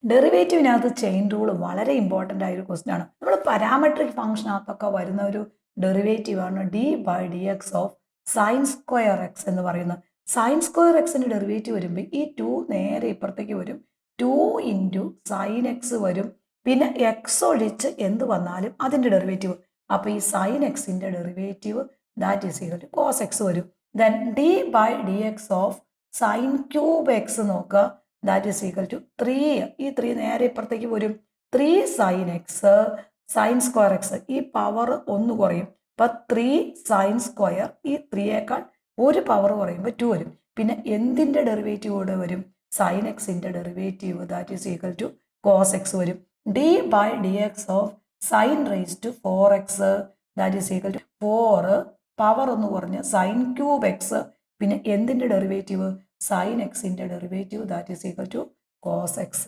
ഡെറിവേറ്റീവിനകത്ത് chain rule വളരെ important ആയ ഒരു ക്വസ്റ്റ്യൻ ആണ്. നമ്മൾ പാരാമെട്രിക് ഫംഗ്ഷനകത്തൊക്കെ വരുന്ന ഒരു ഡെറിവേറ്റീവ് ആണ് d/dx of sign square X എന്ന് പറയുന്നത്. സൈൻ സ്ക്വയർ എക്സിന്റെ ഡെറിവേറ്റീവ് വരുമ്പോൾ ഈ 2 നേരെ ഇപ്പുറത്തേക്ക് വരും. 2 ഇൻറ്റു സൈൻ എക്സ് വരും. പിന്നെ എക്സ് ഒഴിച്ച് എന്ത് വന്നാലും അതിന്റെ ഡെറിവേറ്റീവ്. അപ്പൊ ഈ സൈൻ എക്സിന്റെ derivative that is equal to cos x വരും. Then d/dx of sine cube x നോക്കുക. That is equal to 3. ഈ 3 നേരെ ഇപ്പുറത്തേക്ക് വരും. 3 sine x sine square x ഈ പവർ 1 കുറയും. അപ്പൊ 3 സൈൻ സ്ക്വയർ ഈ 3യേക്കാൾ ഒരു പവർ കുറയുമ്പോൾ 2 വരും. പിന്നെ എന്തിന്റെ ഡെറിവേറ്റീവ് കൂടെ വരും? സൈൻ എക്സിന്റെ derivative that is equal to cos x വരും. d/dx of sine raise to 4x that is equal to 4 power 1 കുറഞ്ഞ് സൈൻ ക്യൂബ് എക്സ് പിന്നെ എന്തിന്റെ ഡെറിവേറ്റീവ്? സൈൻ എക്സിന്റെ derivative that is equal to cos X.